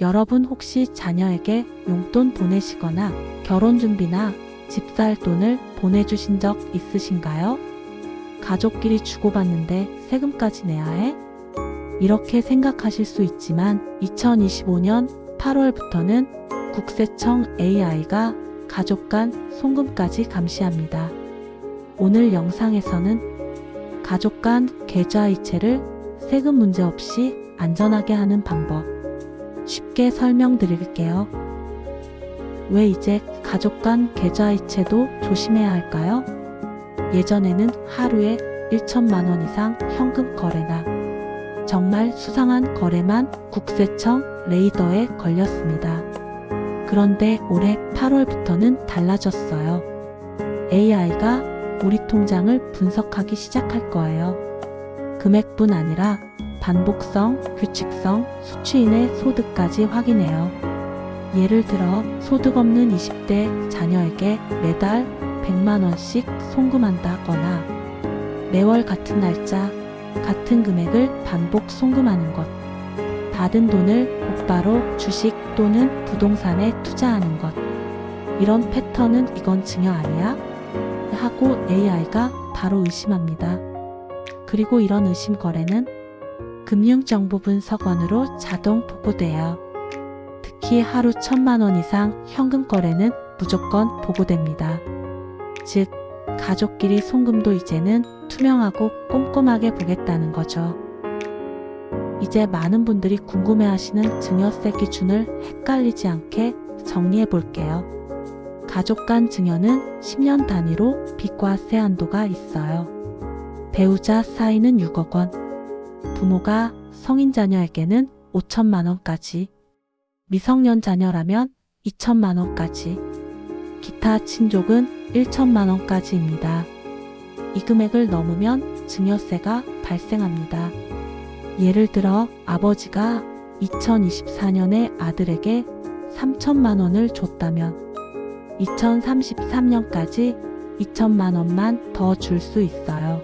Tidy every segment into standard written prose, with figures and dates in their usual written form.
여러분 혹시 자녀에게 용돈 보내시거나 결혼 준비나 집 살 돈을 보내주신 적 있으신가요? 가족끼리 주고받는데 세금까지 내야 해? 이렇게 생각하실 수 있지만 2025년 8월부터는 국세청 AI가 가족 간 송금까지 감시합니다. 오늘 영상에서는 가족 간 계좌이체를 세금 문제 없이 안전하게 하는 방법 쉽게 설명드릴게요. 왜 이제 가족 간 계좌이체도 조심해야 할까요? 예전에는 하루에 1천만 원 이상 현금 거래나 정말 수상한 거래만 국세청 레이더에 걸렸습니다. 그런데 올해 8월부터는 달라졌어요. AI가 우리 통장을 분석하기 시작할 거예요. 금액뿐 아니라 반복성, 규칙성, 수취인의 소득까지 확인해요. 예를 들어 소득 없는 20대 자녀에게 매달 100만 원씩 송금한다거나 매월 같은 날짜, 같은 금액을 반복 송금하는 것, 받은 돈을 곧바로 주식 또는 부동산에 투자하는 것, 이런 패턴은 이건 증여 아니야? 하고 AI가 바로 의심합니다. 그리고 이런 의심 거래는 금융정보분석원으로 자동 보고돼요. 특히 하루 1,000만 원 이상 현금 거래는 무조건 보고됩니다. 즉, 가족끼리 송금도 이제는 투명하고 꼼꼼하게 보겠다는 거죠. 이제 많은 분들이 궁금해하시는 증여세 기준을 헷갈리지 않게 정리해 볼게요. 가족 간 증여는 10년 단위로 비과세 한도가 있어요. 배우자 사이는 6억 원, 부모가 성인 자녀에게는 5천만 원까지, 미성년 자녀라면 2천만 원까지, 기타 친족은 1천만 원까지입니다. 이 금액을 넘으면 증여세가 발생합니다. 예를 들어 아버지가 2024년에 아들에게 3천만 원을 줬다면 2033년까지 2천만 원만 더 줄 수 있어요.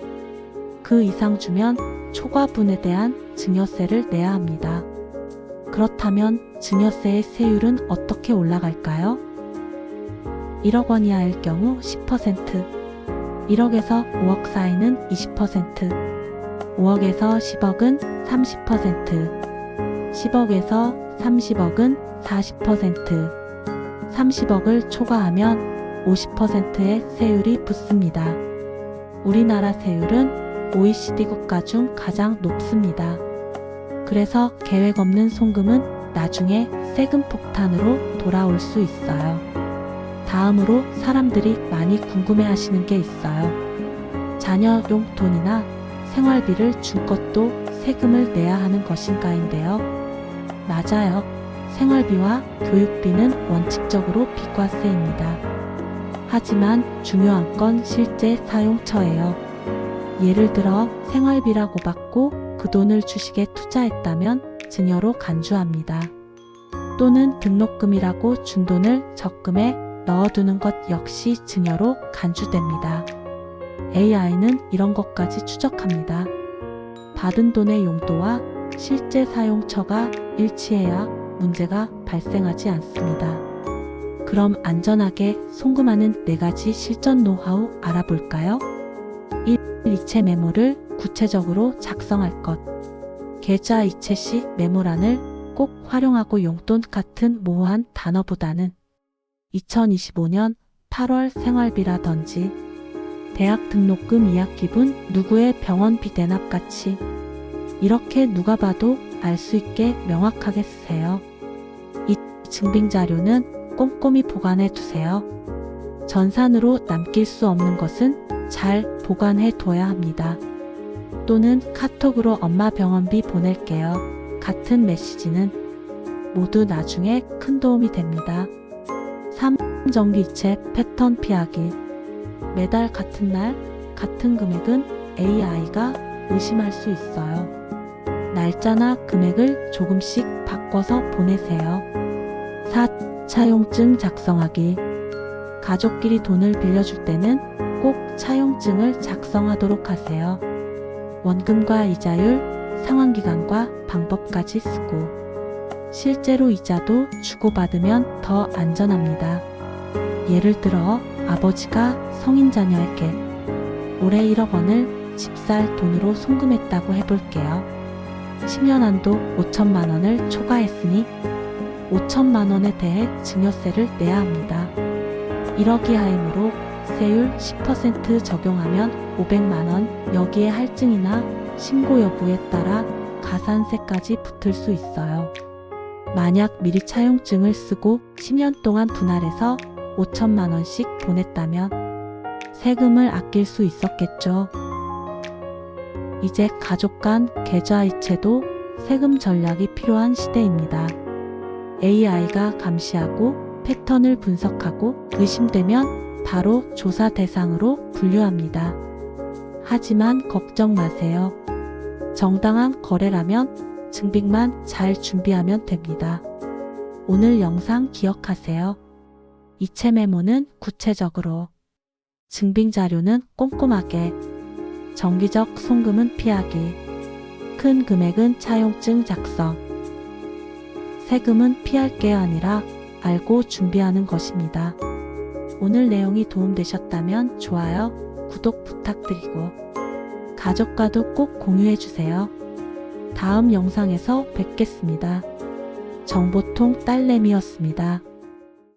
그 이상 주면 초과분에 대한 증여세를 내야 합니다. 그렇다면 증여세의 세율은 어떻게 올라갈까요? 1억 원 이하일 경우 10%, 1억에서 5억 사이는 20%, 5억에서 10억은 30%, 10억에서 30억은 40%, 30억을 초과하면 50%의 세율이 붙습니다. 우리나라 세율은 OECD 국가 중 가장 높습니다. 그래서 계획 없는 송금은 나중에 세금 폭탄으로 돌아올 수 있어요. 다음으로 사람들이 많이 궁금해하시는 게 있어요. 자녀 용돈이나 생활비를 준 것도 세금을 내야 하는 것인가인데요. 맞아요. 생활비와 교육비는 원칙적으로 비과세입니다. 하지만 중요한 건 실제 사용처예요. 예를 들어 생활비라고 받고 그 돈을 주식에 투자했다면 증여로 간주합니다. 또는 등록금이라고 준 돈을 적금에 넣어두는 것 역시 증여로 간주됩니다. AI는 이런 것까지 추적합니다. 받은 돈의 용도와 실제 사용처가 일치해야 문제가 발생하지 않습니다. 그럼 안전하게 송금하는 4가지 실전 노하우 알아볼까요? 1. 이체 메모를 구체적으로 작성할 것. 계좌 이체 시 메모란을 꼭 활용하고 용돈 같은 모호한 단어보다는 2025년 8월 생활비라든지 대학 등록금 이학기분, 누구의 병원비 대납같이 이렇게 누가 봐도 알 수 있게 명확하게 쓰세요. 이 증빙자료는 꼼꼼히 보관해 두세요. 전산으로 남길 수 없는 것은 잘 보관해 둬야 합니다. 또는 카톡으로 엄마 병원비 보낼게요. 같은 메시지는 모두 나중에 큰 도움이 됩니다. 3. 정기이체 패턴 피하기. 매달 같은 날, 같은 금액은 AI가 의심할 수 있어요. 날짜나 금액을 조금씩 바꿔서 보내세요. 4. 차용증 작성하기. 가족끼리 돈을 빌려줄 때는 꼭 차용증을 작성하도록 하세요. 원금과 이자율, 상환기간과 방법까지 쓰고 실제로 이자도 주고받으면 더 안전합니다. 예를 들어 아버지가 성인 자녀에게 올해 1억 원을 집 살 돈으로 송금했다고 해볼게요. 10년 한도 5천만 원을 초과했으니 5천만 원에 대해 증여세를 내야 합니다. 1억 이하이므로 세율 10% 적용하면 500만 원, 여기에 할증이나 신고 여부에 따라 가산세까지 붙을 수 있어요. 만약 미리 차용증을 쓰고 10년 동안 분할해서 5천만 원씩 보냈다면 세금을 아낄 수 있었겠죠. 이제 가족 간 계좌이체도 세금 전략이 필요한 시대입니다. AI가 감시하고 패턴을 분석하고 의심되면 바로 조사 대상으로 분류합니다. 하지만 걱정 마세요. 정당한 거래라면 증빙만 잘 준비하면 됩니다. 오늘 영상 기억하세요. 이체 메모는 구체적으로, 증빙 자료는 꼼꼼하게, 정기적 송금은 피하기, 큰 금액은 차용증 작성, 세금은 피할 게 아니라 알고 준비하는 것입니다. 오늘 내용이 도움되셨다면 좋아요, 구독 부탁드리고 가족과도 꼭 공유해주세요. 다음 영상에서 뵙겠습니다. 정보통 딸내미였습니다.